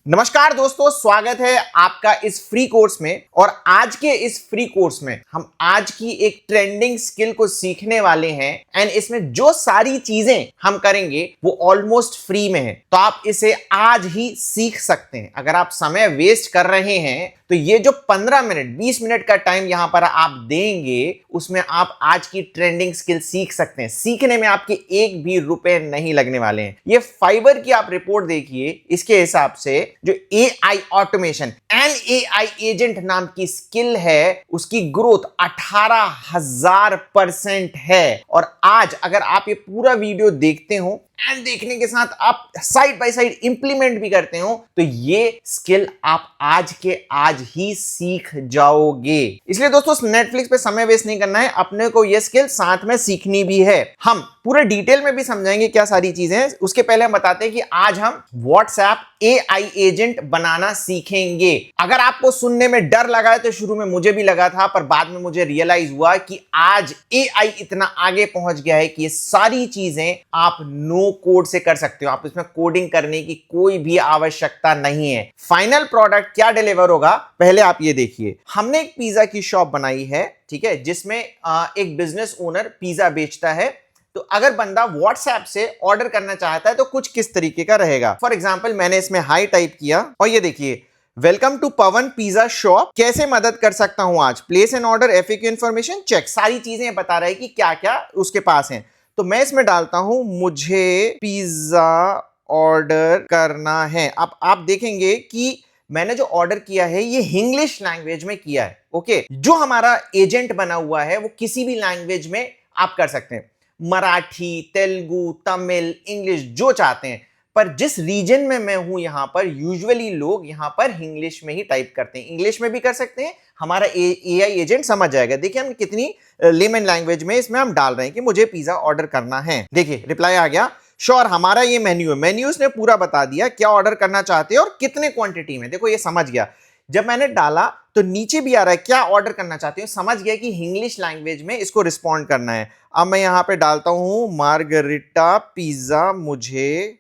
नमस्कार दोस्तों, स्वागत है आपका इस फ्री कोर्स में। और आज के इस फ्री कोर्स में हम आज की एक ट्रेंडिंग स्किल को सीखने वाले हैं एंड इसमें जो सारी चीजें हम करेंगे वो ऑलमोस्ट फ्री में है, तो आप इसे आज ही सीख सकते हैं। अगर आप समय वेस्ट कर रहे हैं तो ये जो 15 मिनट 20 मिनट का टाइम यहां पर आप देंगे उसमें आप आज की ट्रेंडिंग स्किल सीख सकते हैं। सीखने में आपके एक भी रुपए नहीं लगने वाले हैं। ये फाइवर की आप रिपोर्ट देखिए, इसके हिसाब से जो AI automation and AI agent नाम की स्किल है उसकी ग्रोथ 18,000% है। और आज अगर आप ये पूरा वीडियो देखते हो एंड देखने के साथ आप साइड बाय साइड इंप्लीमेंट भी करते हो तो ये स्किल आप आज के आज ही सीख जाओगे। इसलिए दोस्तों नेटफ्लिक्स पे समय वेस्ट नहीं करना है, अपने को ये स्किल साथ में सीखनी भी है। हम पूरे डिटेल में भी समझाएंगे क्या सारी चीजें। उसके पहले हम बताते हैं कि आज हम व्हाट्सएप एआई एजेंट बनाना सीखेंगे। अगर आपको सुनने में डर लगा है तो शुरू में मुझे भी लगा था, पर बाद में मुझे रियलाइज हुआ कि आज एआई इतना आगे पहुंच गया है कि ये सारी चीजें आप नो कोड से कर सकते हो। आप इसमें कोडिंग करने की कोई भी आवश्यकता नहीं है। फाइनल प्रोडक्ट क्या डिलीवर होगा पहले आप ये देखिए। हमने एक पिज्जा की शॉप बनाई है, ठीक है, जिसमें एक बिजनेस ओनर पिज्जा बेचता है। तो अगर बंदा व्हाट्सएप से ऑर्डर करना चाहता है तो कुछ किस तरीके का रहेगा। फॉर एग्जाम्पल मैंने इसमें हाई टाइप किया और ये देखिए, welcome to Pawan pizza shop, कैसे मदद कर सकता हूं आज, place an order, FAQ information check. सारी चीजें बता रहा है कि क्या क्या उसके पास है। तो मैं इसमें डालता हूं मुझे पिज्जा ऑर्डर करना है। अब आप देखेंगे कि मैंने जो ऑर्डर किया है ये इंग्लिश लैंग्वेज में किया है। ओके, जो हमारा एजेंट बना हुआ है वो किसी भी लैंग्वेज में आप कर सकते हैं, मराठी, तेलुगु, तमिल, इंग्लिश, जो चाहते हैं। पर जिस रीजन में मैं हूं यहां पर यूजुअली लोग यहां पर इंग्लिश में ही टाइप करते हैं। इंग्लिश में भी कर सकते हैं, हमारा एआई एजेंट समझ जाएगा। देखिए हम कितनी लेमन लैंग्वेज में इसमें हम डाल रहे हैं कि मुझे पिज्जा ऑर्डर करना है। देखिए रिप्लाई आ गया, श्योर हमारा ये मेन्यू है। मेन्यू ने पूरा बता दिया क्या ऑर्डर करना चाहते हैं और कितने क्वांटिटी में। देखो ये समझ गया। जब मैंने डाला तो नीचे भी आ रहा है क्या ऑर्डर करना चाहते हो, समझ गया कि इंग्लिश लैंग्वेज में इसको रिस्पॉन्ड करना है। अब मैं यहां पे डालता हूं मार्गरिटा पिज्जा मुझे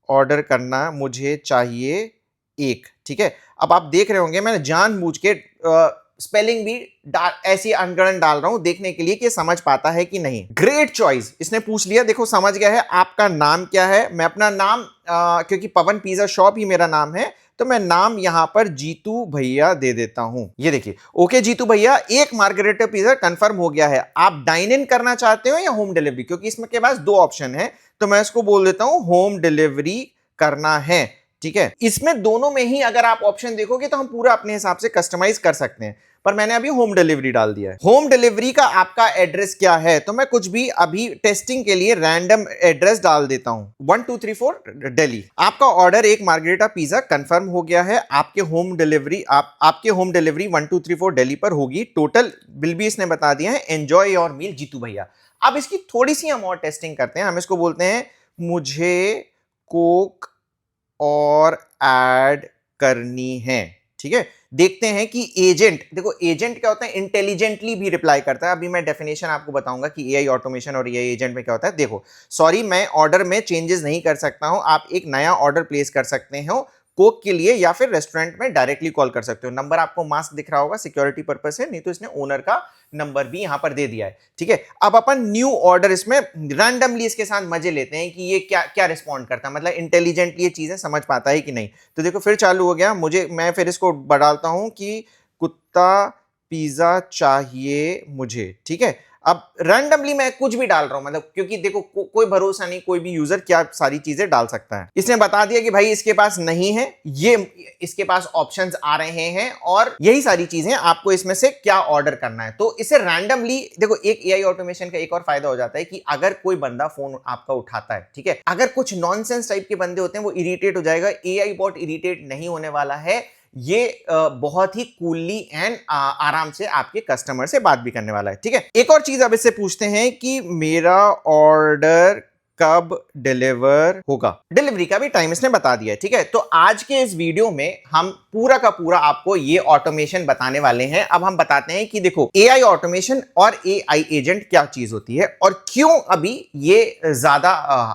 ऑर्डर करना, मुझे चाहिए एक, ठीक है। अब आप देख रहे होंगे मैंने जानबूझ के स्पेलिंग भी ऐसी अनगढ़ डाल रहा हूं देखने के लिए कि समझ पाता है कि नहीं। ग्रेट चॉइस, इसने पूछ लिया, देखो समझ गया है। आपका नाम क्या है, मैं अपना नाम क्योंकि पवन पिज्जा शॉप ही मेरा नाम है तो मैं नाम यहां पर जीतू भैया दे देता हूं। ये देखिए, ओके जीतू भैया, एक मार्गरेटा पिज्जा कंफर्म हो गया है। आप डाइन इन करना चाहते हो या होम डिलीवरी, क्योंकि इसमें के पास दो ऑप्शन है तो मैं इसको बोल देता हूं होम डिलीवरी करना है, ठीक है। इसमें दोनों में ही अगर आप ऑप्शन देखोगे तो हम पूरा अपने हिसाब से कस्टमाइज कर सकते हैं, पर मैंने अभी होम डिलीवरी डाल दिया है। होम डिलीवरी का आपका एड्रेस क्या है, तो मैं कुछ भी अभी टेस्टिंग के लिए रैंडम एड्रेस डाल देता हूं, 1234 दिल्ली। आपका ऑर्डर एक मार्गरेटा पिज्जा कंफर्म हो गया है। आपके होम डिलीवरी आपके होम डिलीवरी 1234 दिल्ली पर होगी। टोटल बिल भी इसने बता दिया है, एंजॉय योर मील जीतू भैया। अब इसकी थोड़ी सी हम और टेस्टिंग करते हैं। हम इसको बोलते हैं मुझे कोक और ऐड करनी है, ठीक है। देखते हैं कि एजेंट, देखो एजेंट क्या होता है, इंटेलिजेंटली भी रिप्लाई करता है। अभी मैं डेफिनेशन आपको बताऊंगा कि एआई ऑटोमेशन और एआई एजेंट में क्या होता है। देखो, सॉरी मैं ऑर्डर में चेंजेस नहीं कर सकता हूं, आप एक नया ऑर्डर प्लेस कर सकते हो कोक के लिए या फिर रेस्टोरेंट में डायरेक्टली कॉल कर सकते हो। नंबर आपको मास्क दिख रहा होगा, सिक्योरिटी पर्पस से, नहीं तो इसने ओनर का नंबर भी यहां पर दे दिया है, ठीक है। अब अपन न्यू ऑर्डर इसमें रैंडमली इसके साथ मजे लेते हैं कि ये क्या क्या रिस्पॉन्ड करता है, मतलब इंटेलिजेंटली ये चीजें समझ पाता है कि नहीं। तो देखो फिर चालू हो गया। मैं फिर इसको बढ़ाता हूं कि कुत्ता पिज्जा चाहिए मुझे, ठीक है। अब रैंडमली मैं कुछ भी डाल रहा हूं, मतलब क्योंकि देखो कोई भरोसा नहीं, कोई भी यूजर क्या सारी चीजें डाल सकता है। इसने बता दिया कि भाई इसके पास नहीं है, ये इसके पास ऑप्शंस आ रहे हैं और यही सारी चीजें आपको इसमें से क्या ऑर्डर करना है। तो इसे रैंडमली, देखो एक एआई ऑटोमेशन का एक और फायदा हो जाता है कि अगर कोई बंदा फोन आपका उठाता है, ठीक है, अगर कुछ नॉनसेंस टाइप के बंदे होते हैं वो इरिटेट हो जाएगा। एआई बॉट इरिटेट नहीं होने वाला है, ये बहुत ही कूलली एंड आराम से आपके कस्टमर से बात भी करने वाला है, ठीक है। एक और चीज अब इससे पूछते हैं कि मेरा ऑर्डर कब डिलीवर होगा। डिलीवरी का भी टाइम इसने बता दिया है, ठीक है। तो आज के इस वीडियो में हम पूरा का पूरा आपको ये ऑटोमेशन बताने वाले हैं। अब हम बताते हैं कि देखो एआई ऑटोमेशन और एआई एजेंट क्या चीज होती है और क्यों अभी ये ज्यादा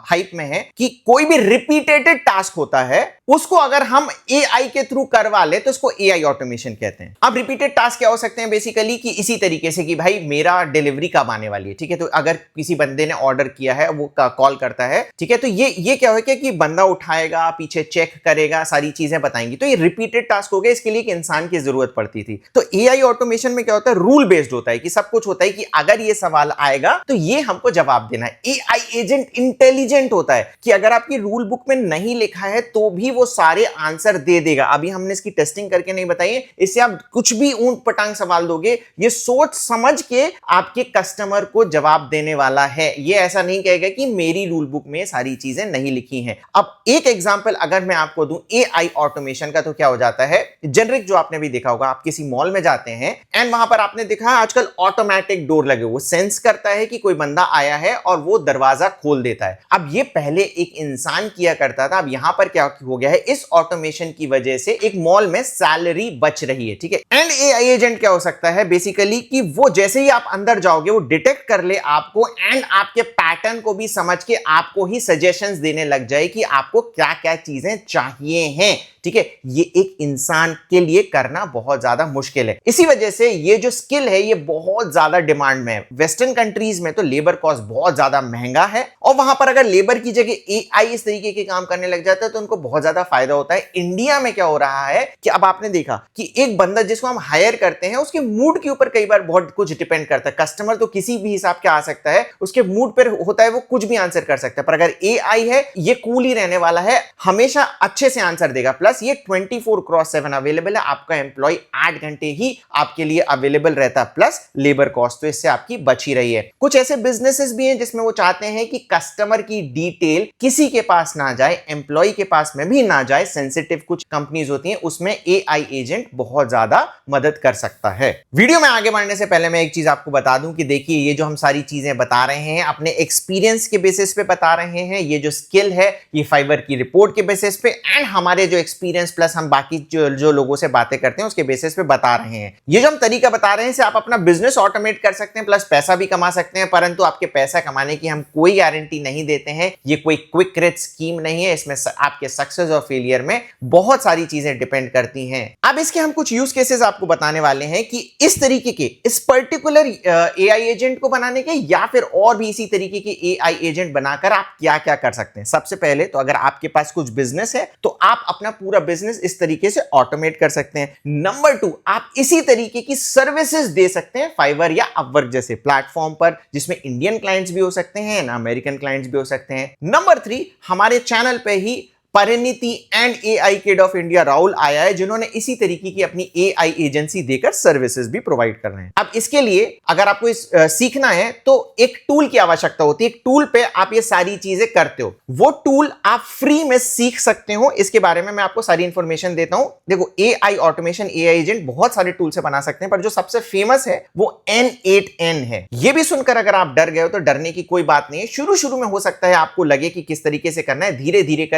हाइप में है कि कोई भी रिपीटेटेड टास्क होता है उसको अगर हम एआई के थ्रू करवा ले तो उसको एआई ऑटोमेशन कहते हैं। अब रिपीटेड टास्क क्या हो सकते हैं बेसिकली कि इसी तरीके से कि भाई मेरा डिलीवरी कब आने वाली है, ठीक है। तो अगर किसी बंदे ने ऑर्डर किया है, वो कॉल करता है, ठीक है, तो ये क्या होगा कि बंदा उठाएगा, पीछे चेक करेगा, सारी चीजें बताएंगी। तो ये रिपीटेड टास्क हो गया, इसके लिए एक इंसान की जरूरत पड़ती थी। तो एआई ऑटोमेशन में क्या होता है, रूल बेस्ड होता है कि सब कुछ होता है कि अगर ये सवाल आएगा तो ये हमको जवाब देना है। एआई एजेंट इंटेलिजेंट होता है कि अगर आपकी रूल बुक में नहीं लिखा है तो भी वो सारे आंसर दे देगा। अभी हमने इसकी टेस्टिंग करके नहीं बताई है, इससे आप कुछ भी ऊंट पटांग सवाल दोगे, ये सोच समझ के आपके कस्टमर को जवाब देने वाला है। ये ऐसा नहीं कहेगा कि मेरी रूल बुक में सारी चीजें नहीं लिखी हैं। अब एक एग्जांपल अगर मैं आपको दूं एआई ऑटोमेशन का, तो क्या हो जाता है, जेनरिक जो आपने भी देखा होगा, आप किसी मॉल में जाते हैं एंड वहां पर आपने देखा है आजकल ऑटोमेटिक डोर लगे, वो सेंस करता है कि कोई बंदा आया है और वो दरवाजा खोल देता है। अब ये पहले एक इंसान किया करता था, अब यहां पर क्या हो गया है, इस ऑटोमेशन की वजह से एक मॉल में सैलरी बच रही है, ठीक है। एंड एआई एजेंट क्या हो सकता है बेसिकली कि वो जैसे ही आप अंदर जाओगे वो डिटेक्ट कर ले आपको एंड आपके पैटर्न को भी समझ के आपको ही सजेशंस देने लग जाए कि आपको क्या क्या चीजें चाहिए हैं, ठीक है। ये एक इंसान के लिए करना बहुत ज्यादा मुश्किल है। इसी वजह से ये जो स्किल है ये बहुत ज्यादा डिमांड में है। वेस्टर्न कंट्रीज में तो लेबर कॉस्ट बहुत ज्यादा महंगा है और वहां पर अगर लेबर की जगह एआई इस तरीके के काम करने लग जाता है तो उनको बहुत ज्यादा फायदा होता है। इंडिया में क्या हो रहा है कि अब आपने देखा कि एक बंदा जिसको हम हायर करते हैं उसके मूड के ऊपर कई बार बहुत कुछ डिपेंड करता है। कस्टमर तो किसी भी हिसाब के आ सकता है, उसके मूड पर होता है, वो कुछ भी आंसर कर सकता है। पर अगर एआई है ये कूल ही रहने वाला है, हमेशा अच्छे से आंसर देगा। प्लस ये 24/7 अवेलेबल है, आपका एम्प्लॉय 8 घंटे ही आपके लिए अवेलेबल रहता है, प्लस लेबर कॉस्ट तो इससे आपकी बच ही रही है। कुछ ऐसे बिजनेसेस भी हैं जिसमें वो चाहते हैं कि कस्टमर की डिटेल किसी के पास ना जाए, एम्प्लॉय के पास में भी ना जाए। सेंसिटिव कुछ कंपनीज होती हैं, उसमें एआई एजेंट बहुत ज्यादा मदद कर सकता है। वीडियो में आगे बढ़ने से पहले मैं एक चीज आपको बता दूं कि देखिए ये जो हम सारी चीजें बता रहे हैं अपने एक्सपीरियंस के बेसिस पे बता रहे हैं। ये जो स्किल है ये फाइवर की रिपोर्ट के बेसिस पे एंड हमारे जो एक्सपीरियंस प्लस हम बाकी जो लोगों से बातें करते हैं उसके बेसिस पे बता रहे हैं। ये जो हम तरीका बता रहे हैं इससे आप अपना बिजनेस ऑटोमेट कर सकते हैं, प्लस पैसा भी कमा सकते हैं। परंतु आपके पैसा कमाने की हम कोई गारंटी नहीं देते हैं। ये कोई क्विक रिच स्कीम नहीं है, इसमें आपके सक्सेस और फेलियर में बहुत सारी चीजें डिपेंड करती हैं। अब इसके हम कुछ यूज केसेस आपको बताने वाले हैं कि इस तरीके के इस पर्टिकुलर एआई एजेंट को बनाने के या फिर और भी इसी तरीके के एआई एजेंट बनाकर आप क्या क्या कर सकते हैं। सबसे पहले तो अगर आपके पास कुछ बिजनेस है तो आप अपना पूरा बिजनेस इस तरीके से ऑटोमेट कर सकते हैं। नंबर 2, आप इसी तरीके की सर्विसेज दे सकते हैं फाइवर या अपवर्क जैसे प्लेटफॉर्म पर, जिसमें इंडियन क्लाइंट्स भी हो सकते हैं ना अमेरिकन क्लाइंट्स भी हो सकते हैं। नंबर 3, हमारे चैनल पे ही Parineeti and AI kid of India Rahul आया है जिन्होंने इसी तरीके की अपनी एआई एजेंसी देकर सर्विसेज भी प्रोवाइड कर रहे हैं। अब इसके लिए अगर आपको सीखना है तो एक टूल की आवश्यकता होती है। एक टूल पे आप ये सारी चीजें करते हो, वो टूल आप फ्री में सीख सकते हो। इसके बारे में मैं आपको सारी इंफॉर्मेशन देता हूं। देखो एआई ऑटोमेशन एआई एजेंट बहुत सारे टूल से बना सकते हैं, पर जो सबसे फेमस है वो N8N है। ये भी सुनकर अगर आप डर गए हो तो डरने की कोई बात नहीं है। शुरू शुरू में हो सकता है आपको लगे कि किस तरीके से करना है, धीरे धीरे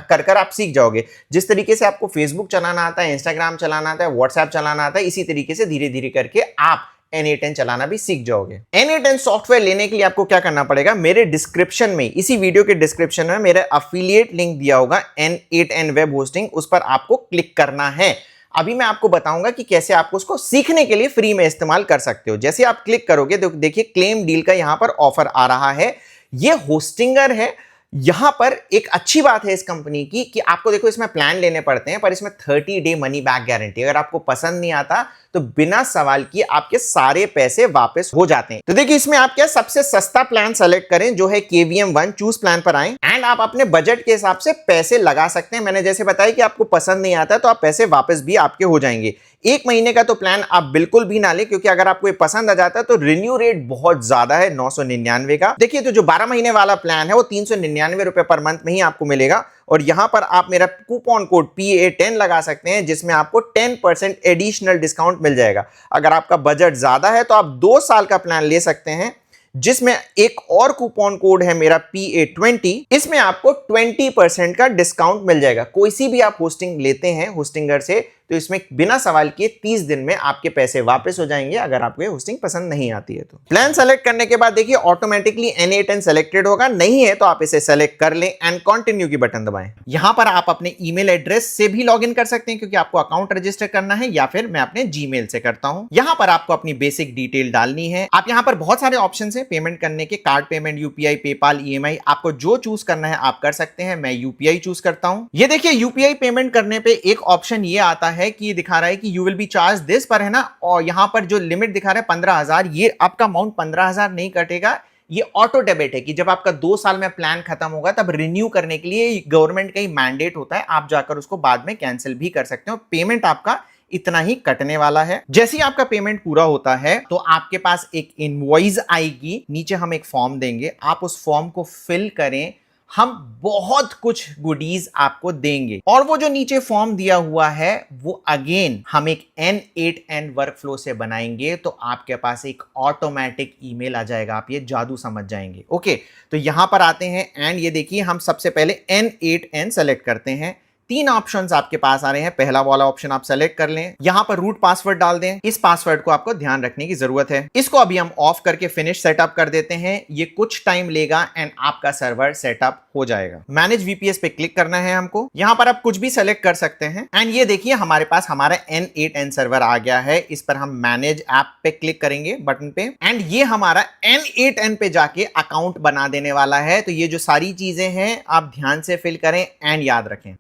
कर आप सीख जाओगे। जिस तरीके से आपको फेसबुक चलाना आता है, इंस्टाग्राम चलाना आता है, व्हाट्सएप चलाना आता है, इसी तरीके से धीरे धीरे करके आप N8N चलाना भी सीख जाओगे। N8N सॉफ्टवेयर लेने के लिए आपको क्या करना पड़ेगा, मेरे डिस्क्रिप्शन में, इसी वीडियो के डिस्क्रिप्शन में मेरा अफिलिएट लिंक दिया होगा N8N वेब होस्टिंग, उस पर आपको क्लिक करना है। अभी मैं आपको बताऊंगा कि कैसे आपको उसको सीखने के लिए फ्री में इस्तेमाल कर सकते हो। जैसे आप क्लिक करोगे तो देखिए क्लेम डील का यहां पर ऑफर आ रहा है। ये होस्टिंगर है। यहां पर एक अच्छी बात है इस कंपनी की कि आपको देखो इसमें प्लान लेने पड़ते हैं, पर इसमें 30 डे मनी बैक गारंटी। अगर आपको पसंद नहीं आता तो बिना सवाल किए आपके सारे पैसे वापस हो जाते हैं। तो देखिए इसमें आप क्या सबसे सस्ता प्लान सेलेक्ट करें जो है KVM1, चूज प्लान पर आए एंड आप अपने बजट के हिसाब से पैसे लगा सकते हैं। मैंने जैसे बताया कि आपको पसंद नहीं आता तो आप पैसे वापस भी आपके हो जाएंगे। 1 महीने का तो प्लान आप बिल्कुल भी ना ले, क्योंकि अगर आपको ये पसंद आ जाता है तो रिन्यू रेट बहुत ज्यादा है 999 का। देखिए तो जो 12 महीने वाला प्लान है वो 399 रुपए पर मंथ में ही आपको मिलेगा। और यहां पर आप मेरा कूपन कोड PA10 लगा सकते हैं जिसमें आपको 10% एडिशनल डिस्काउंट मिल जाएगा। अगर आपका बजट ज्यादा है तो आप 2 साल का प्लान ले सकते हैं जिसमें एक और कूपन कोड है मेरा PA20, इसमें आपको 20% का डिस्काउंट मिल जाएगा। कोई सी भी आप होस्टिंग लेते हैं होस्टिंगर से तो इसमें बिना सवाल किए 30 दिन में आपके पैसे वापस हो जाएंगे अगर आपको ये होस्टिंग पसंद नहीं आती है तो। प्लान सेलेक्ट करने के बाद देखिए ऑटोमेटिकली N8N सेलेक्टेड होगा, नहीं है तो आप इसे सेलेक्ट कर लें एंड कंटिन्यू की बटन दबाएं। यहां पर आप अपने ईमेल एड्रेस से भी लॉगिन कर सकते हैं क्योंकि आपको अकाउंट रजिस्टर करना है, या फिर मैं अपने जीमेल से करता हूं। यहां पर आपको अपनी बेसिक डिटेल डालनी है। आप यहां पर बहुत सारे ऑप्शन है पेमेंट करने के, card payment, UPI, PayPal, EMI, आपको जो चूज करना है आप कर सकते हैं। मैं यूपीआई चूज करता हूं। ये देखिए यूपीआई पेमेंट करने पे एक ऑप्शन ये आता है कि ये दिखा रहा है कि you will be charge this पर, है ना, और यहां पर जो लिमिट दिखा रहा है 15,000, ये आपका अमाउंट 15,000 नहीं कटेगा। ये ऑटो डेबिट है कि जब आपका 2 साल में प्लान खत्म होगा तब रिन्यू करने के लिए गवर्नमेंट का ही मैंडेट होता है, आप जाकर उसको बाद में कैंसिल भी कर सकते हो। पेमेंट आपका इतना ही कटने वाला है। जैसे ही आपका पेमेंट पूरा होता है तो आपके पास एक इनवॉइस आएगी, नीचे हम एक फॉर्म देंगे, आप उस फॉर्म को फिल करें, हम बहुत कुछ गुडीज आपको देंगे। और वो जो नीचे फॉर्म दिया हुआ है वो अगेन हम एक N8N वर्कफ्लो से बनाएंगे, तो आपके पास एक ऑटोमेटिक ईमेल आ जाएगा, आप ये जादू समझ जाएंगे। ओके, तो यहां पर आते हैं एंड ये देखिए हम सबसे पहले N8N सेलेक्ट करते हैं। 3 ऑप्शंस आपके पास आ रहे हैं, पहला वाला ऑप्शन आप सेलेक्ट कर लें, यहां पर रूट पासवर्ड डाल दें। इस पासवर्ड को आपको ध्यान रखने की जरूरत है। इसको अभी हम ऑफ करके फिनिश सेटअप कर देते हैं। ये कुछ टाइम लेगा एंड आपका सर्वर सेटअप हो जाएगा। मैनेज VPS पे क्लिक करना है हमको, यहां पर आप कुछ भी सेलेक्ट कर सकते हैं एंड ये देखिए हमारे पास हमारा N8N सर्वर आ गया है। इस पर हम मैनेज ऐप पे क्लिक करेंगे बटन पे एंड ये हमारा N8N पे जाके अकाउंट बना देने वाला है। तो ये जो सारी चीजें हैं आप ध्यान से फिल करें एंड याद रखें।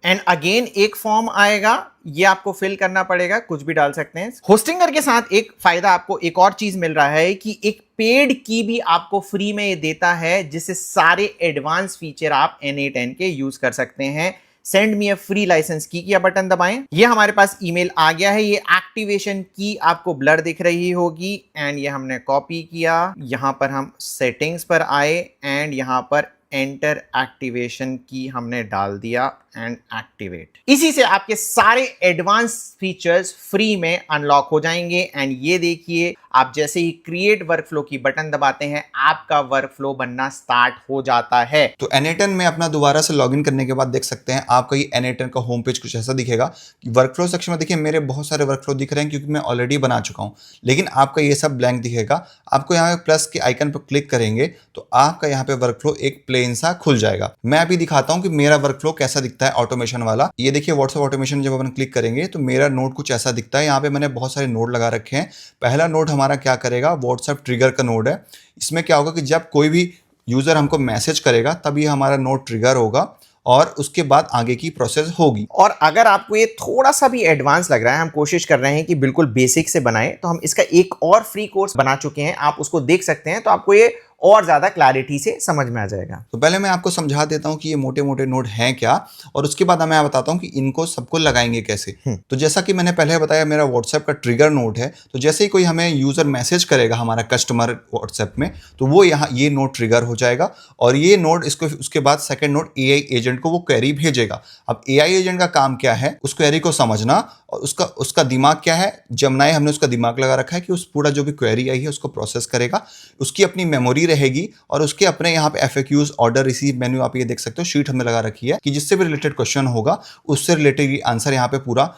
एंड अगेन एक फॉर्म आएगा, ये आपको फिल करना पड़ेगा, कुछ भी डाल सकते हैं। होस्टिंगर के साथ एक फायदा आपको एक और चीज मिल रहा है कि एक पेड की भी आपको फ्री में ये देता है, जिससे सारे एडवांस फीचर आप N8N के यूज कर सकते हैं। Send me a free licence key या बटन दबाएं। ये हमारे पास ईमेल आ गया है। ये एक्टिवेशन की आपको ब्लर दिख रही होगी एंड ये हमने कॉपी किया। यहां पर हम सेटिंग्स पर आए एंड यहां पर एंटर एक्टिवेशन की हमने डाल दिया एंड एक्टिवेट। इसी से आपके सारे एडवांस फीचर्स फ्री में अनलॉक हो जाएंगे। एंड ये देखिए आप जैसे ही क्रिएट वर्कफ्लो की बटन दबाते हैं आपका वर्कफ्लो बनना स्टार्ट हो जाता है। तो N8N में अपना दोबारा से लॉगिन करने के बाद देख सकते हैं आपका ये N8N का होम पेज कुछ ऐसा दिखेगा कि वर्कफ्लो सेक्शन में देखिए मेरे बहुत सारे वर्कफ्लो दिख रहे हैं क्योंकि मैं ऑलरेडी बना चुका हूं, लेकिन आपका ये सब ब्लैंक दिखेगा। आपको यहाँ पे प्लस के आइकन पर क्लिक करेंगे तो आपका यहाँ पे वर्कफ्लो एक प्लेन सा खुल जाएगा। मैं अभी दिखाता हूँ कि मेरा वर्कफ्लो कैसा दिखता है ऑटोमेशन वाला। ये देखिए व्हाट्सएप ऑटोमेशन जब अपन क्लिक करेंगे तो मेरा नोड कुछ ऐसा दिखता है। यहाँ पे मैंने बहुत सारे नोड लगा रखे हैं। पहला नोड हमारा क्या करेगा, व्हाट्सएप ट्रिगर का नोड है। इसमें क्या होगा कि जब कोई भी यूजर हमको मैसेज करेगा तब ये हमारा नोड ट्रिगर होगा और उसके बाद आगे की प्रोसेस होगी। और अगर आपको ये थोड़ा सा भी एडवांस लग रहा है, हम कोशिश कर रहे हैं कि बिल्कुल बेसिक से बनाएं, तो हम इसका एक और फ्री कोर्स बना चुके हैं, आप उसको देख सकते हैं, तो आपको ये और ज्यादा क्लैरिटी से समझ में आ जाएगा। तो पहले मैं आपको समझा देता हूं कि ये मोटे मोटे नोड हैं क्या और उसके बाद मैं बताता हूं कि इनको सबको लगाएंगे कैसे। तो जैसा कि मैंने पहले बताया मेरा व्हाट्सएप का ट्रिगर नोड है। तो जैसे ही कोई हमें यूजर मैसेज करेगा हमारा कस्टमर व्हाट्सएप में, तो वो यहाँ ये नोड ट्रिगर हो जाएगा और ये नोड इसको उसके बाद सेकेंड नोड AI एजेंट को वो क्वेरी भेजेगा। अब AI एजेंट का काम क्या है, उस क्वेरी को समझना और उसका दिमाग क्या है, जमनाई हमने उसका दिमाग लगा रखा है कि उस पूरा जो भी क्वेरी आई है उसको प्रोसेस करेगा, उसकी अपनी मेमोरी रहेगी और उसके अपने यहाँ पे FAQs ऑर्डर रिसीव मेन्यू आप ये देख सकते हो शीट हमने लगा रखी है कि जिससे भी रिलेटेड क्वेश्चन होगा उससे रिलेटेड आंसर यहाँ पे पूरा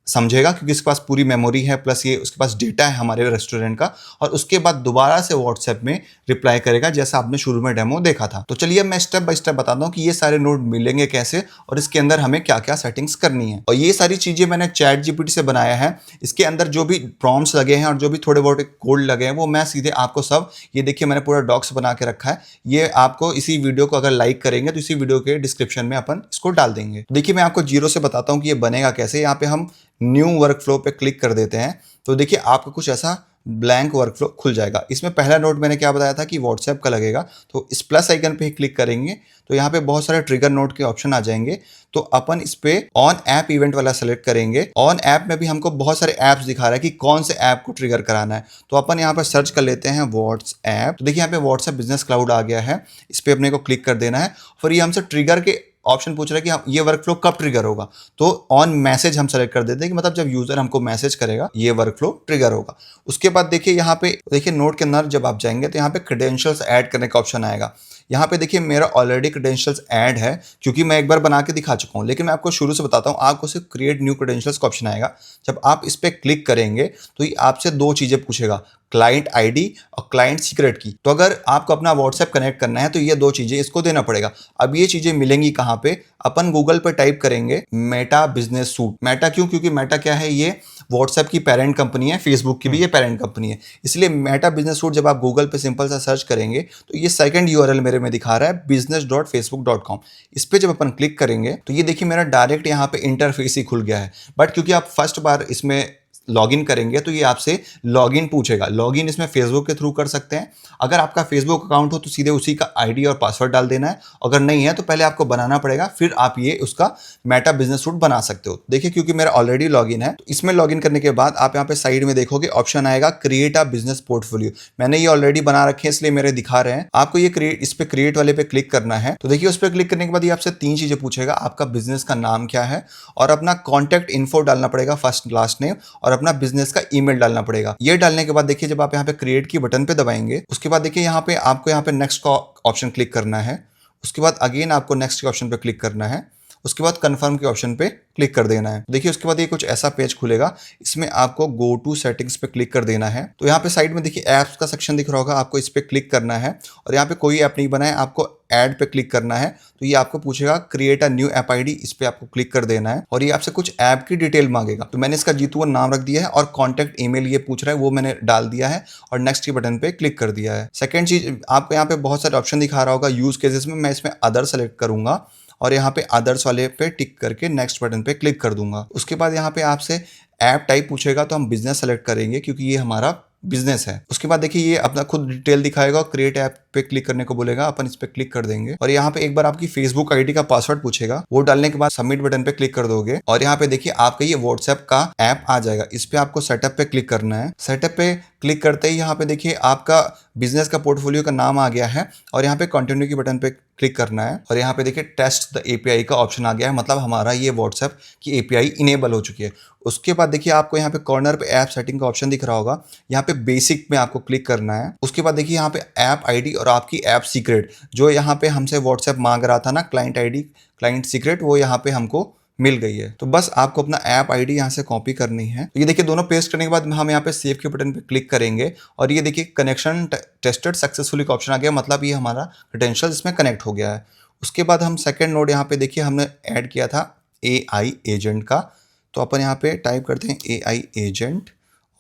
समझेगा क्योंकि इसके पास पूरी मेमोरी है प्लस ये उसके पास डेटा है हमारे रेस्टोरेंट का। और उसके बाद दोबारा से व्हाट्सएप में रिप्लाई करेगा जैसा आपने शुरू में डेमो देखा था। तो चलिए मैं स्टेप बाय स्टेप बताता हूँ कि ये सारे नोड मिलेंगे कैसे और इसके अंदर हमें क्या क्या सेटिंग्स करनी है। और ये सारी चीजें मैंने ChatGPT से बनाया है। इसके अंदर जो भी प्रॉम्प्ट्स लगे हैं और जो भी थोड़े बहुत कोड लगे हैं वो मैं सीधे आपको सब, ये देखिए मैंने पूरा डॉक्स बना के रखा है। ये आपको इसी वीडियो को अगर लाइक करेंगे तो इसी वीडियो के डिस्क्रिप्शन में अपन इसको डाल देंगे। देखिए मैं आपको जीरो से बताता हूँ कि ये बनेगा कैसे। यहाँ पे हम न्यू वर्कफ्लो पे क्लिक कर देते हैं तो देखिए आपको कुछ ऐसा ब्लैंक वर्कफ्लो खुल जाएगा। इसमें पहला नोड मैंने क्या बताया था कि व्हाट्सएप का लगेगा, तो इस प्लस आइकन पे ही क्लिक करेंगे तो यहाँ पे बहुत सारे ट्रिगर नोड के ऑप्शन आ जाएंगे। तो अपन इस पे ऑन ऐप इवेंट वाला सेलेक्ट करेंगे। ऑन ऐप में भी हमको बहुत सारे ऐप्स दिखा रहा है कि कौन से ऐप को ट्रिगर कराना है। तो अपन यहाँ पर सर्च कर लेते हैं व्हाट्सएप। तो देखिए यहाँ पे व्हाट्सएप बिजनेस क्लाउड आ गया है, इस पे अपने को क्लिक कर देना है। फिर ये हमसे ट्रिगर के ऑप्शन पूछ रहा है कि ये वर्कफ्लो कब ट्रिगर होगा, तो ऑन मैसेज हम सेलेक्ट कर देते हैं कि मतलब जब यूजर हमको मैसेज करेगा ये वर्कफ्लो ट्रिगर होगा। उसके बाद देखिए यहाँ पे देखिए नोट के अंदर जब आप जाएंगे तो यहाँ पे क्रेडेंशियल्स ऐड करने का ऑप्शन आएगा। यहाँ पे देखिए मेरा ऑलरेडी क्रेडेंशियल्स ऐड है क्योंकि मैं एक बार बना के दिखा चुका हूँ, लेकिन मैं आपको शुरू से बताता हूँ। आपको सिर्फ क्रिएट न्यू क्रेडेंशियल्स का ऑप्शन आएगा। जब आप इस पर क्लिक करेंगे तो ये आपसे दो चीजें पूछेगा, क्लाइंट आईडी और क्लाइंट सीक्रेट की। तो अगर आपको अपना व्हाट्सएप कनेक्ट करना है तो ये दो चीजें इसको देना पड़ेगा। अब ये चीजें मिलेंगी कहाँ पे, अपन गूगल पे टाइप करेंगे मेटा बिजनेस सूट। मेटा क्यों, क्योंकि मेटा क्या है, ये व्हाट्सएप की पेरेंट कंपनी है, फेसबुक की भी ये पेरेंट कंपनी है, इसलिए मेटा बिजनेस सूट जब आप गूगल पे सिंपल सा सर्च करेंगे तो ये सेकंड यूआरएल मेरे में दिखा रहा है business.facebook.com। इस पे जब अपन क्लिक करेंगे तो ये देखिए मेरा डायरेक्ट यहाँ पे इंटरफेस ही खुल गया है। बट क्योंकि आप फर्स्ट बार इसमें लॉगिन करेंगे तो ये आपसे लॉगिन पूछेगा। लॉगिन इसमें फेसबुक के थ्रू कर सकते हैं। अगर आपका फेसबुक अकाउंट हो तो सीधे उसी का आईडी और पासवर्ड डाल देना है, अगर नहीं है तो पहले आपको बनाना पड़ेगा, फिर आप ये उसका मेटा बिजनेस सूट बना सकते हो। देखिए क्योंकि मेरा ऑलरेडी लॉगिन है तो इसमें लॉगिन करने के बाद आप यहाँ पे साइड में देखोगे ऑप्शन आएगा क्रिएट अ बिजनेस पोर्टफोलियो। मैंने ये ऑलरेडी बना रखे हैं इसलिए मेरे दिखा रहे हैं। आपको ये क्रिएट, इस पे क्रिएट वाले पे क्लिक करना है। तो देखिए उस पर क्लिक करने के बाद ये आपसे तीन चीजें पूछेगा, आपका बिजनेस का नाम क्या है और अपना कॉन्टैक्ट इन्फो डालना पड़ेगा, फर्स्ट लास्ट नेम, और अपना बिजनेस का ईमेल डालना पड़ेगा। ये डालने के बाद देखिए जब आप यहाँ पे क्रिएट की बटन पे दबाएंगे उसके बाद देखिए यहाँ पे आपको यहाँ पे नेक्स्ट का ऑप्शन क्लिक करना है। उसके बाद अगेन आपको नेक्स्ट के ऑप्शन पे क्लिक करना है। उसके बाद कंफर्म के ऑप्शन पे क्लिक कर देना है। देखिए उसके बाद ये कुछ ऐसा पेज खुलेगा, इसमें आपको गो टू सेटिंग्स पे क्लिक कर देना है। तो यहाँ पे साइड में देखिए ऐप्स का सेक्शन दिख रहा होगा, आपको इस पे क्लिक करना है और यहाँ पे कोई ऐप नहीं बना है, आपको ऐड पे क्लिक करना है। तो ये आपको पूछेगा create a new app ID, इस पे आपको क्लिक कर देना है और ये आपसे कुछ ऐप की डिटेल मांगेगा। तो मैंने इसका जीतू नाम रख दिया है और कॉन्टैक्ट ईमेल ये पूछ रहा है वो मैंने डाल दिया है और नेक्स्ट के बटन पे क्लिक कर दिया है। सेकंड चीज, आपको यहाँ पे बहुत सारे ऑप्शन दिखा रहा होगा यूज केसेस में, मैं इसमें अदर सेलेक्ट करूंगा और यहाँ पे अदर्स वाले पे टिक करके नेक्स्ट बटन पे क्लिक कर दूंगा। उसके बाद यहाँ पे आपसे ऐप टाइप पूछेगा तो हम बिजनेस सेलेक्ट करेंगे क्योंकि ये हमारा बिजनेस है। उसके बाद देखिए ये अपना खुद डिटेल दिखाएगा और क्रिएट ऐप पे क्लिक करने को बोलेगा, अपन इस पे क्लिक कर देंगे और यहाँ पे एक बार आपकी फेसबुक आईडी का पासवर्ड पूछेगा, वो डालने के बाद सबमिट बटन पे क्लिक कर दोगे और यहाँ पे देखिए आपका ये व्हाट्सएप का ऐप आ जाएगा। इस पे आपको सेटअप पे क्लिक करना है। सेटअप पे क्लिक करते ही यहाँ पे देखिए आपका बिजनेस का पोर्टफोलियो का नाम आ गया है और यहाँ पे कंटिन्यू की बटन पे क्लिक करना है और यहाँ पे देखिए टेस्ट द एपीआई का ऑप्शन आ गया है, मतलब हमारा ये व्हाट्सएप की एपीआई इनेबल हो चुकी है। उसके बाद देखिए आपको यहाँ पे कॉर्नर पे ऐप सेटिंग का ऑप्शन दिख रहा होगा, यहाँ पे बेसिक में आपको क्लिक करना है। उसके बाद देखिए यहाँ पे ऐप आईडी और आपकी ऐप सीक्रेट, जो यहाँ पे हमसे व्हाट्सएप मांग रहा था ना, क्लाइंट आईडी क्लाइंट सीक्रेट, वो यहाँ पे हमको मिल गई है। तो बस आपको अपना ऐप आईडी यहाँ से कॉपी करनी है। तो ये देखिए दोनों पेस्ट करने के बाद हम यहाँ पे सेव के बटन पे क्लिक करेंगे और ये देखिए कनेक्शन टेस्टेड सक्सेसफुली का ऑप्शन आ गया, मतलब ये हमारा क्रेडेंशियल इसमें कनेक्ट हो गया है। उसके बाद हम सेकंड नोड यहाँ पे देखिए हमने ऐड किया था AI एजेंट का, तो अपन यहाँ पे टाइप करते हैं AI एजेंट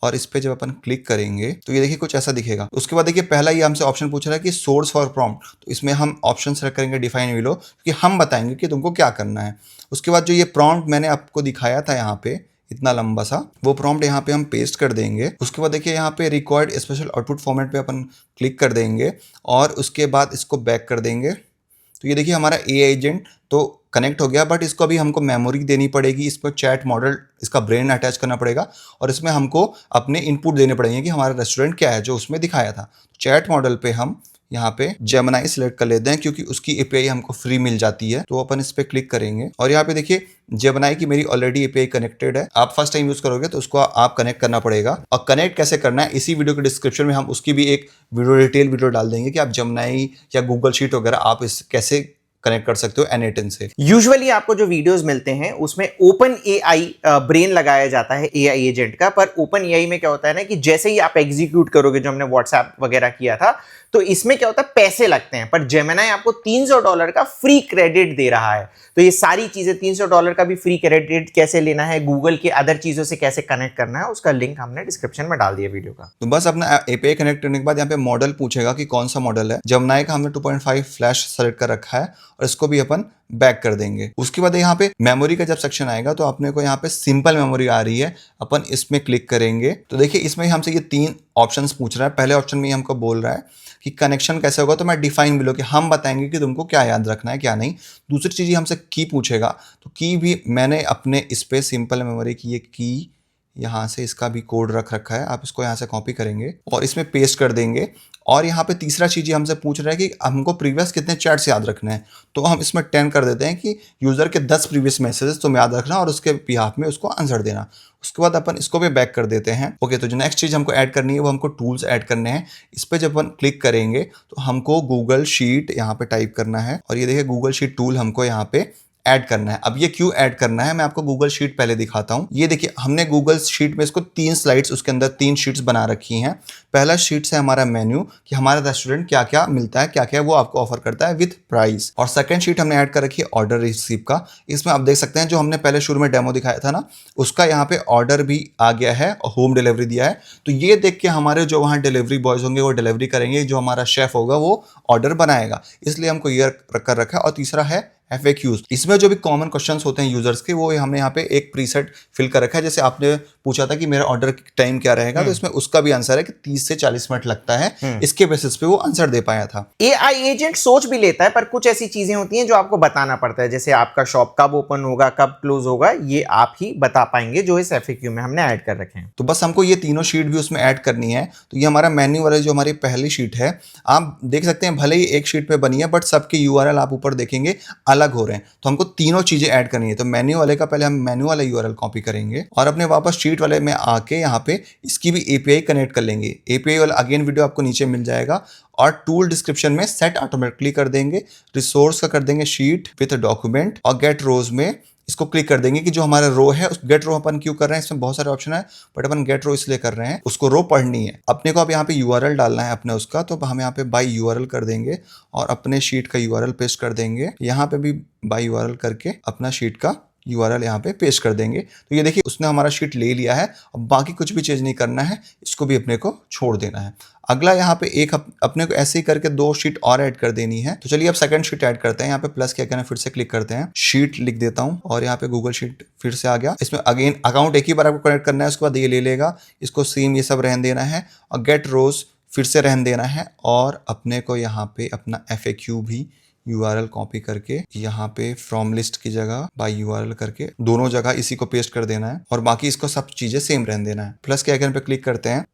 और इस पे जब अपन क्लिक करेंगे तो ये देखिए कुछ ऐसा दिखेगा। उसके बाद देखिए पहला ये हमसे ऑप्शन पूछ रहा है कि सोर्स फॉर प्रॉम्प्ट, तो इसमें हम ऑप्शन सेलेक्ट करेंगे डिफाइन विलो, क्योंकि हम बताएंगे कि तुमको क्या करना है। उसके बाद जो ये प्रॉम्प्ट मैंने आपको दिखाया था यहाँ पे इतना लंबा सा, वो प्रॉम्प्ट यहाँ पे हम पेस्ट कर देंगे। उसके बाद देखिए यहाँ पे रिक्वायर्ड स्पेशल आउटपुट फॉर्मेट पे अपन क्लिक कर देंगे और उसके बाद इसको बैक कर देंगे। तो ये देखिए हमारा AI एजेंट तो कनेक्ट हो गया, बट इसको अभी हमको मेमोरी देनी पड़ेगी, इस पर चैट मॉडल इसका ब्रेन अटैच करना पड़ेगा और इसमें हमको अपने इनपुट देने पड़ेंगे कि हमारा रेस्टोरेंट क्या है जो उसमें दिखाया था। चैट मॉडल पे हम यहाँ पे जेमिनी सिलेक्ट कर लेते हैं क्योंकि उसकी API हमको फ्री मिल जाती है, तो अपन इस पे क्लिक करेंगे और यहाँ पे देखिए जेमिनी की मेरी ऑलरेडी API कनेक्टेड है। आप फर्स्ट टाइम यूज करोगे तो उसको आप कनेक्ट करना पड़ेगा और कनेक्ट कैसे करना है इसी वीडियो के डिस्क्रिप्शन में हम उसकी भी एक डिटेल वीडियो डाल देंगे कि आप जेमिनी या गूगल शीट वगैरह आप इस कैसे कनेक्ट कर सकते हो N8N से। यूजुअली आपको जो वीडियोस मिलते हैं उसमें ओपन AI ब्रेन लगाया जाता है AI एजेंट का, पर ओपन AI में क्या होता है ना कि जैसे ही आप एग्जीक्यूट करोगे, जो हमने व्हाट्सएप वगैरह किया था, तो इसमें क्या होता है पैसे लगते हैं, पर जेमिनी आपको $300 का फ्री क्रेडिट दे रहा है। तो ये सारी चीजें $300 का भी फ्री क्रेडिट कैसे लेना है, गूगल के अदर चीजों से कैसे कनेक्ट करना है, उसका लिंक हमने डिस्क्रिप्शन में डाल दिया वीडियो का। तो बस अपना API कनेक्ट करने के बाद यहाँ पे मॉडल पूछेगा कि कौन सा मॉडल है। जेमिनी का हमने 2.5 फ्लैश सेलेक्ट कर रखा है और इसको भी अपन बैक कर देंगे। उसके बाद यहाँ पे मेमोरी का जब सेक्शन आएगा तो अपने को यहाँ पे सिंपल मेमोरी आ रही है, अपन इसमें क्लिक करेंगे तो देखिए इसमें हमसे ये 3 ऑप्शंस पूछ रहा है। पहले ऑप्शन में हमको बोल रहा है कि कनेक्शन कैसे होगा, तो मैं डिफाइन बिलो कि हम बताएंगे कि तुमको क्या याद रखना है क्या नहीं। दूसरी चीज हमसे की पूछेगा, तो की भी मैंने अपने इस पे सिंपल मेमोरी की ये की यहाँ से इसका भी कोड रख रखा है, आप इसको यहाँ से कॉपी करेंगे और इसमें पेस्ट कर देंगे। और यहाँ पे तीसरा चीज़ ये हमसे पूछ रहा है कि हमको प्रीवियस कितने चैट्स याद रखने हैं, तो हम इसमें 10 कर देते हैं कि यूज़र के 10 प्रीवियस मैसेजेस तुम याद रखना और उसके बिहाफ में उसको आंसर देना। उसके बाद अपन इसको भी बैक कर देते हैं। ओके, तो जो नेक्स्ट चीज़ हमको ऐड करनी है वो हमको टूल्स ऐड करने हैं। इस पर जब अपन क्लिक करेंगे तो हमको गूगल शीट यहाँ पे टाइप करना है और ये देखिए गूगल शीट टूल हमको यहाँ पे ऐड करना है। अब ये क्यों ऐड करना है मैं आपको गूगल शीट पहले दिखाता हूँ। ये देखिए हमने गूगल शीट में इसको 3 स्लाइड्स, उसके अंदर 3 शीट्स बना रखी हैं। पहला शीट है हमारा मेन्यू कि हमारा रेस्टोरेंट क्या क्या मिलता है, क्या क्या वो आपको ऑफर करता है विद प्राइस। और सेकंड शीट हमने ऐड कर रखी है ऑर्डर रिसीव का। इसमें आप देख सकते हैं जो हमने पहले शुरू में डेमो दिखाया था ना, उसका यहाँ पे ऑर्डर भी आ गया है और होम डिलीवरी दिया है। तो ये देख के हमारे जो वहाँ डिलीवरी बॉयज होंगे वो डिलीवरी करेंगे, जो हमारा शेफ होगा वो ऑर्डर बनाएगा, इसलिए हमको ये कर रखा है। और तीसरा है FAQs। इसमें जो भी कॉमन क्वेश्चंस होते हैं यूजर्स के वो हमने यहाँ पे एक प्रीसेट फिल कर रखा है। जैसे आपने पूछा था कि मेरा ऑर्डर टाइम क्या रहेगा, तो इसमें उसका भी आंसर है कि 30 से 40 मिनट लगता है। इसके बेसिस पे वो आंसर दे पाया था। AI एजेंट सोच भी लेता है, पर कुछ ऐसी चीजें होती हैं जो आपको बताना पड़ता है, जैसे आपका शॉप कब ओपन होगा, कब क्लोज होगा, ये आप ही बता पाएंगे, जो इस FAQ में हमने ऐड कर रखे हैं। तो बस हमको ये तीनों शीट भी उसमें ऐड करनी है। तो ये हमारा मेन्यू वाला जो हमारी पहली शीट है, आप देख सकते हैं भले ही एक शीट पे बनी है बट सबके URL आप ऊपर देखेंगे अलग हो रहे हैं। तो हमको तीनों चीजें ऐड करनी है। तो मेन्यू वाले का पहले हम मेन्यू वाला URL कॉपी करेंगे और अपने वापस शीट वाले में आके यहाँ पे इसकी भी API कनेक्ट कर लेंगे। API वाला अगेन वीडियो आपको नीचे मिल जाएगा और टूल डिस्क्रिप्शन में सेट ऑटोमेटिकली कर देंगे। रिसोर्स का कर देंगे शीट विद डॉक्यूमेंट और गेट रोज में इसको क्लिक कर देंगे कि जो हमारा रो है उस गेट रो अपन क्यों कर रहे हैं, इसमें बहुत सारे ऑप्शन है बट अपन गेट रो इसलिए कर रहे हैं, उसको रो पढ़नी है अपने को। अब यहाँ पे URL डालना है अपने उसका, तो हम यहाँ पे बाई URL कर देंगे और अपने शीट का URL पेस्ट कर देंगे। यहाँ पे भी बाई URL करके अपना शीट का URL यहाँ पे पेस्ट कर देंगे। तो ये देखिए उसने हमारा शीट ले लिया है। अब बाकी कुछ भी चेंज नहीं करना है, इसको भी अपने को छोड़ देना है। अगला यहाँ पे एक अपने को ऐसे ही करके 2 शीट और ऐड कर देनी है। तो चलिए अब सेकंड शीट ऐड करते हैं। यहाँ पे प्लस क्या करना है, फिर से क्लिक करते हैं, शीट लिख देता हूँ और यहाँ पे गूगल शीट फिर से आ गया। इसमें अगेन अकाउंट एक ही बार आपको कनेक्ट करना है, उसके बाद ये ले लेगा, इसको सेम ये सब रहने देना है और गेट रोज फिर से रहने देना है। और अपने को यहाँ पे अपना FAQ भी URL कॉपी करके यहाँ पे फ्रॉम लिस्ट की जगह बाय URL करके दोनों जगह इसी को पेस्ट कर देना है और बाकी इसको सब चीजें सेम रहने देना है। प्लस के आइकन पे क्लिक करते हैं,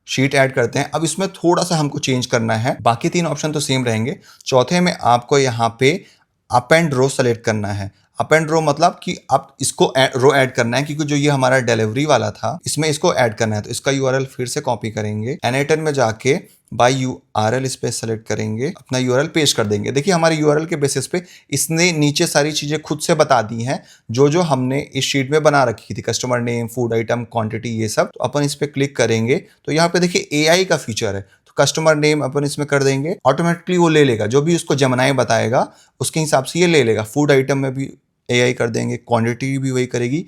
शीट ऐड करते हैं। अब इसमें थोड़ा सा हमको चेंज करना है, बाकी 3 ऑप्शन तो सेम रहेंगे। चौथे में आपको यहाँ पे अप एंड रो सेलेक्ट करना है। अप एंड रो मतलब कि आप इसको रो ऐड करना है, क्योंकि जो ये हमारा डिलीवरी वाला था इसमें इसको ऐड करना है। तो इसका URL फिर से कॉपी करेंगे, एनेटर में जाके बाय URL इस पे सेलेक्ट करेंगे, अपना URL पेस्ट कर देंगे। देखिए हमारे URL के बेसिस पे इसने नीचे सारी चीजें खुद से बता दी हैं जो जो हमने इस शीट में बना रखी थी, customer name, food item, quantity, ये सब। तो अपन इस पे क्लिक करेंगे तो यहाँ पे देखिए AI का फीचर है। तो कस्टमर नेम अपन इसमें कर देंगे, ऑटोमेटिकली वो ले लेगा जो भी उसको जेमिनी बताएगा उसके हिसाब से ये ले लेगा। फूड आइटम में भी AI कर देंगे, क्वांटिटी भी वही करेगी,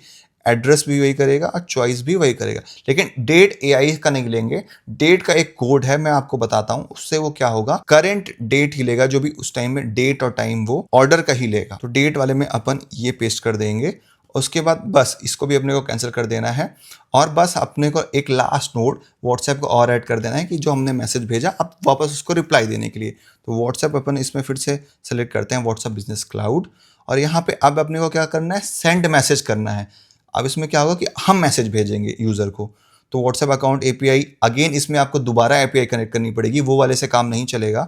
एड्रेस भी वही करेगा और चॉइस भी वही करेगा। लेकिन डेट AI का नहीं लेंगे, डेट का एक कोड है मैं आपको बताता हूं, उससे वो क्या होगा, करंट डेट ही लेगा, जो भी उस टाइम में डेट और टाइम वो ऑर्डर का ही लेगा। तो डेट वाले में अपन ये पेस्ट कर देंगे। उसके बाद बस इसको भी अपने को कैंसिल कर देना है और बस अपने को एक लास्ट नोट व्हाट्सएप को और ऐड कर देना है कि जो हमने मैसेज भेजा अब वापस उसको रिप्लाई देने के लिए। तो व्हाट्सएप अपन इसमें फिर से सेलेक्ट करते हैं, व्हाट्सएप बिजनेस क्लाउड, और यहाँ पे अब अपने को क्या करना है, सेंड मैसेज करना है। अब इसमें क्या होगा कि हम मैसेज भेजेंगे यूज़र को। तो व्हाट्सएप अकाउंट API, अगेन इसमें आपको दोबारा API कनेक्ट करनी पड़ेगी, वो वाले से काम नहीं चलेगा।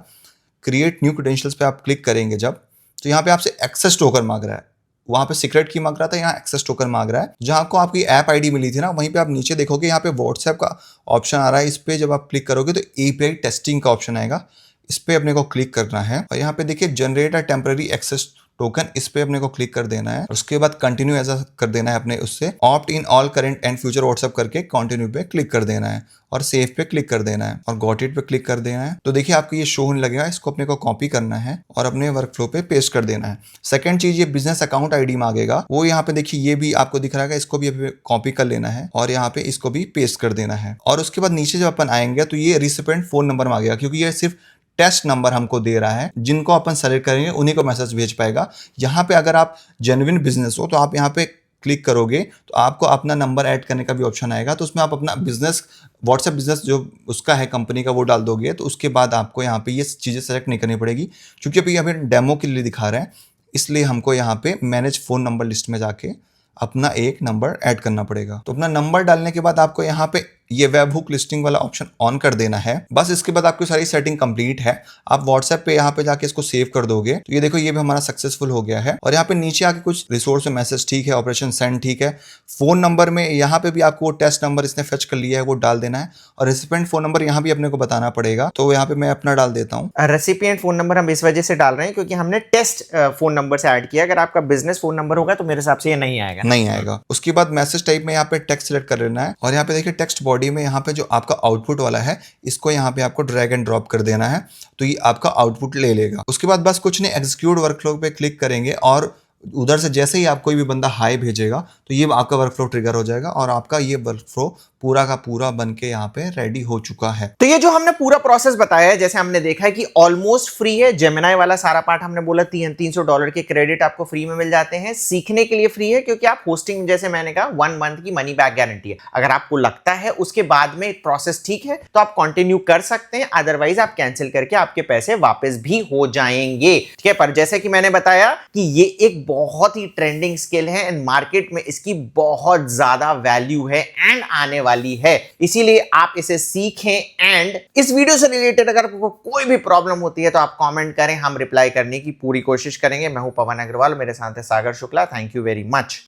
क्रिएट न्यू क्रेडेंशियल्स पे आप क्लिक करेंगे जब, तो यहाँ पे आपसे एक्सेस टोकन मांग रहा है। वहाँ पे सीक्रेट की मांग रहा था, यहाँ एक्सेस टोकन मांग रहा है। जहाँ आपको आपकी ऐप ID मिली थी ना, वहीं पे आप नीचे देखोगे यहाँ पे व्हाट्सएप का ऑप्शन आ रहा है। इस पे जब आप क्लिक करोगे तो API टेस्टिंग का ऑप्शन आएगा, इस पे अपने को क्लिक करना है और यहाँ पे देखिए generate a temporary access token, इस पे अपने को क्लिक कर देना है। उसके बाद कंटिन्यू ऐसा कर देना है अपने उससे, opt in all current and future WhatsApp करके कंटिन्यू पे क्लिक कर देना है और सेव पे क्लिक कर देना है और गॉट इट पे क्लिक कर देना है। तो देखिए आपको ये शो होने लगेगा, इसको अपने को कॉपी करना है और अपने वर्क फ्लो पे पेस्ट कर देना है। सेकंड चीज, ये बिजनेस अकाउंट ID मांगेगा, वो यहाँ पे देखिए ये भी आपको दिख रहा है, इसको भी कॉपी कर लेना है और यहाँ पे इसको भी पेस्ट कर देना है। और उसके बाद नीचे जब अपन आएंगे तो ये रिसिपेंट फोन नंबर मांगेगा, क्योंकि ये सिर्फ टेस्ट नंबर हमको दे रहा है, जिनको अपन सेलेक्ट करेंगे उन्हीं को मैसेज भेज पाएगा। यहाँ पे अगर आप जेन्युइन बिजनेस हो तो आप यहाँ पे क्लिक करोगे तो आपको अपना नंबर ऐड करने का भी ऑप्शन आएगा। तो उसमें आप अपना बिजनेस, व्हाट्सएप बिजनेस जो उसका है कंपनी का, वो डाल दोगे। तो उसके बाद आपको यहाँ पे ये चीज़ें सेलेक्ट नहीं करनी पड़ेगी, क्योंकि अभी डेमो के लिए दिखा रहे हैं, इसलिए हमको यहाँ पे मैनेज फ़ोन नंबर लिस्ट में जाके अपना एक नंबर ऐड करना पड़ेगा। तो अपना नंबर डालने के बाद आपको यहाँ पे ये वेब हुक लिस्टिंग वाला ऑप्शन ऑन कर देना है। बस इसके बाद आपकी सारी सेटिंग कंप्लीट है। आप व्हाट्सएप पे यहाँ पे जाके इसको सेव कर दोगे तो ये देखो ये भी हमारा सक्सेसफुल हो गया है। और यहाँ पे नीचे आके कुछ रिसोर्स मैसेज ठीक है, ऑपरेशन सेंड ठीक है। फोन नंबर में यहाँ पे भी आपको टेस्ट नंबर इसने फेच कर लिया है वो डाल देना है। और रेसिपिएंट फोन नंबर यहाँ भी अपने को बताना पड़ेगा। तो यहाँ पे मैं अपना डाल देता हूँ। रेसिपिएंट फोन नंबर हम इस वजह से डाल रहे हैं क्योंकि हमने टेस्ट फोन नंबर से ऐड किया। अगर आपका बिजनेस फोन नंबर होगा तो मेरे हिसाब से ये नहीं आएगा। उसके बाद मैसेज टाइप में यहाँ पे टेक्स्ट सिलेक्ट कर लेना है। और यहाँ पे देखिए टेक्स्ट बॉडी में यहाँ पे जो आपका आउटपुट वाला है इसको यहाँ पे आपको ड्रैग एंड ड्रॉप कर देना है। तो ये आपका आउटपुट ले लेगा। उसके बाद बस कुछ नहीं, एग्जीक्यूट वर्कफ्लो पे क्लिक करेंगे और उधर से जैसे ही आप कोई भी बंदा हाई भेजेगा तो ये आपका वर्कफ्लो ट्रिगर हो जाएगा और आपका ये वर्कफ्लो पूरा का पूरा बन के यहाँ पे रेडी हो चुका है। तो ये जो हमने पूरा प्रोसेस बताया है, जैसे हमने देखा है कि ऑलमोस्ट फ्री है। जेमिनाई वाला सारा पार्ट हमने बोला $300 के क्रेडिट आपको फ्री में मिल जाते हैं। सीखने के लिए फ्री है क्योंकि आप होस्टिंग, जैसे मैंने कहा, 1 मंथ की मनी बैक गारंटी है। अगर आपको लगता है उसके बाद में प्रोसेस ठीक है तो आप कंटिन्यू कर सकते हैं, अदरवाइज आप कैंसिल करके आपके पैसे वापस भी हो जाएंगे। ठीक है, पर जैसे कि मैंने बताया कि ये एक बहुत ही ट्रेंडिंग स्किल है एंड मार्केट में इसकी बहुत ज्यादा वैल्यू है एंड आने वाली है। इसीलिए आप इसे सीखें। एंड इस वीडियो से रिलेटेड अगर आपको कोई भी प्रॉब्लम होती है तो आप कमेंट करें, हम रिप्लाई करने की पूरी कोशिश करेंगे। मैं हूं पवन अग्रवाल, मेरे साथ है Sagar Shukla. Thank you very much.